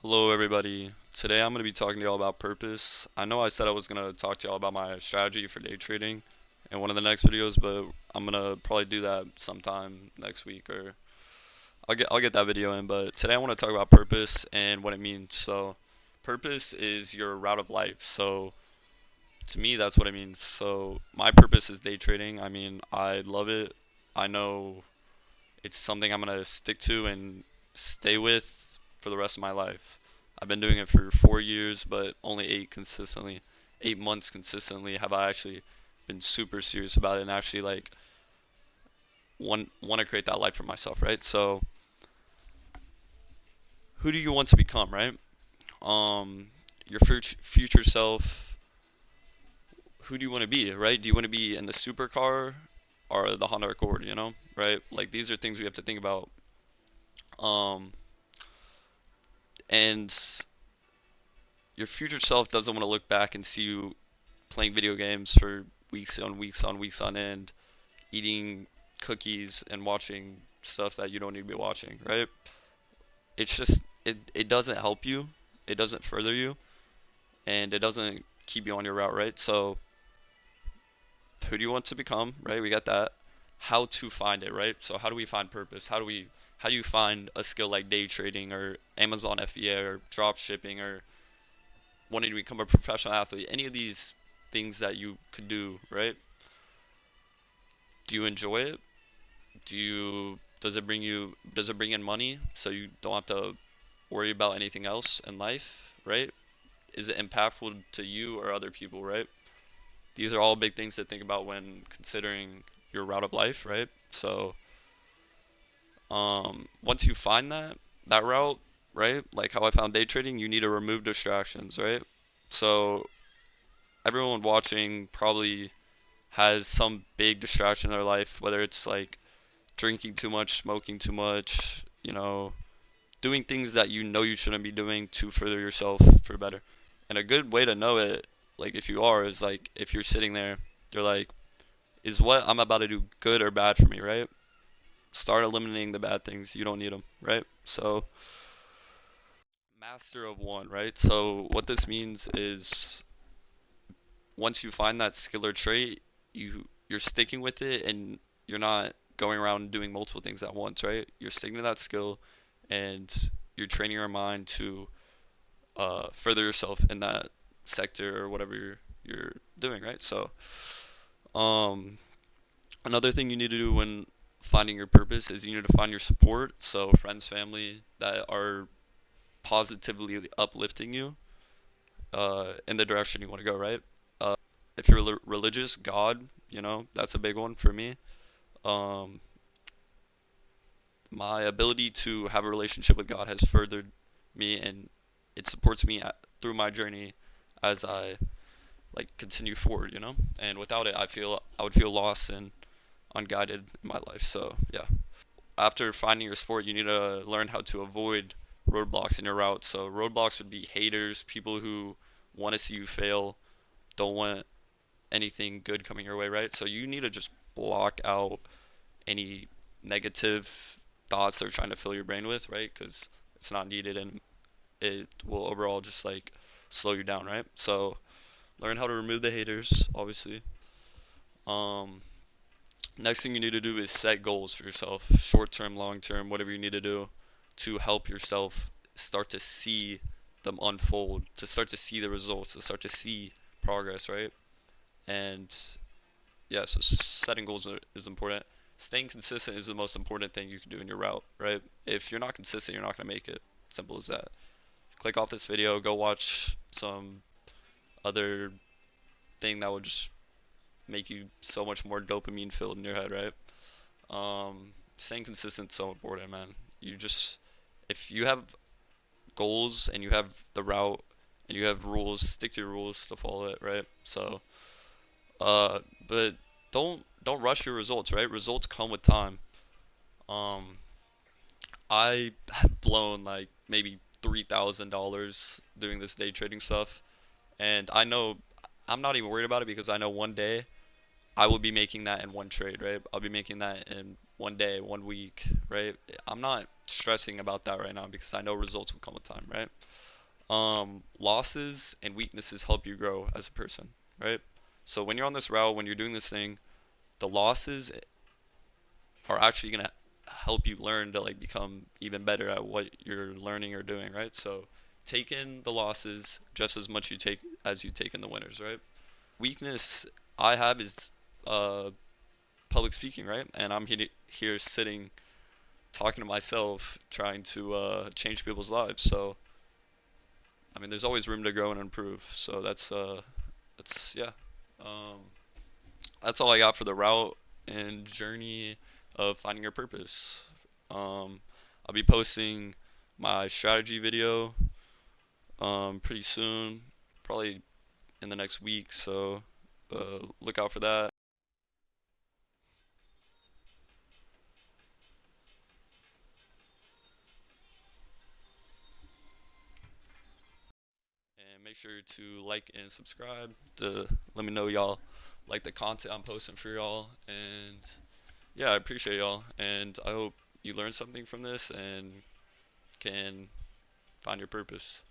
Hello everybody. Today I'm going to be talking to y'all about purpose. I know I said I was going to talk to y'all about my strategy for day trading in one of the next videos, but I'm going to probably do that sometime next week or I'll get that video in, but today I want to talk about purpose and what it means. So, purpose is your route of life. So, to me that's what it means. So, my purpose is day trading. I mean, I love it. I know it's something I'm gonna stick to and stay with for the rest of my life. I've been doing it for 4 years, but only 8 months consistently have I actually been super serious about it and actually like want to create that life for myself, right? So, who do you want to become, right? Your future self. Who do you want to be, right? Do you want to be in the supercar or the Honda Accord, right? Like these are things we have to think about. Um, and your future self doesn't want to look back and see you playing video games for weeks on weeks on weeks on end, eating cookies and watching stuff that you don't need to be watching, right? It's just it doesn't help you, it doesn't further you, and it doesn't keep you on your route, right? So who do you want to become, right? We got that. How to find it, right? So how do we find purpose? How do you find a skill like day trading or Amazon FBA or drop shipping or wanting to become a professional athlete? Any of these things that you could do, right? Do you enjoy it? Does it bring in money so you don't have to worry about anything else in life, right? Is it impactful to you or other people, right? These are all big things to think about when considering your route of life, right? So, once you find that route, right? Like how I found day trading, you need to remove distractions, right? So, everyone watching probably has some big distraction in their life, whether it's like drinking too much, smoking too much, doing things that you know you shouldn't be doing to further yourself for better. And a good way to know it, like if you are, is like if you're sitting there, you're like, is what I'm about to do good or bad for me, right? Start eliminating the bad things. You don't need them, right? So, master of one, right? So, what this means is once you find that skill or trait, you're sticking with it and you're not going around doing multiple things at once, right? You're sticking to that skill and you're training your mind to further yourself in that sector or whatever you're doing, right? So, um, another thing you need to do when finding your purpose is you need to find your support. So, friends, family that are positively uplifting you in the direction you want to go, right? If you're religious, God, that's a big one for me. Um, my ability to have a relationship with God has furthered me and it supports me through my journey as I like continue forward, And without it, I would feel lost and unguided in my life. So, yeah. After finding your sport, you need to learn how to avoid roadblocks in your route. So, roadblocks would be haters, people who want to see you fail, don't want anything good coming your way, right? So, you need to just block out any negative thoughts they're trying to fill your brain with, right? Because it's not needed and it will overall just like slow you down, right? So learn how to remove the haters, obviously. Um, Next thing you need to do is set goals for yourself, short term, long term, whatever you need to do to help yourself start to see them unfold, to start to see the results, to start to see progress, right? And yeah, so setting goals is important. Staying consistent is the most important thing you can do in your route, right? If you're not consistent, you're not going to make it. Simple as that. Click off this video, go watch some other thing that will just make you so much more dopamine filled in your head, right? Staying consistent is so important, man. If you have goals and you have the route and you have rules, stick to your rules to follow it, right? So, uh, but don't rush your results, right? Results come with time. Um, I have blown like maybe $3,000 doing this day trading stuff, and I know I'm not even worried about it because I know one day I will be making that in one trade, right? I'll be making that in one day, 1 week, right? I'm not stressing about that right now because I know results will come with time, right? Losses and weaknesses help you grow as a person, right? So when you're on this route, when you're doing this thing, the losses are actually gonna help you learn to like become even better at what you're learning or doing, right? So take in the losses just as much as you take in the winners, right? Weakness I have is uh public speaking, right? And I'm here sitting talking to myself, trying to change people's lives. So I mean, there's always room to grow and improve. So that's yeah. Um, that's all I got for the route and journey of finding your purpose. Um, I'll be posting my strategy video pretty soon, probably in the next week. So look out for that. And make sure to like and subscribe to let me know y'all like the content I'm posting for y'all. And yeah, I appreciate y'all. And I hope you learned something from this and can find your purpose.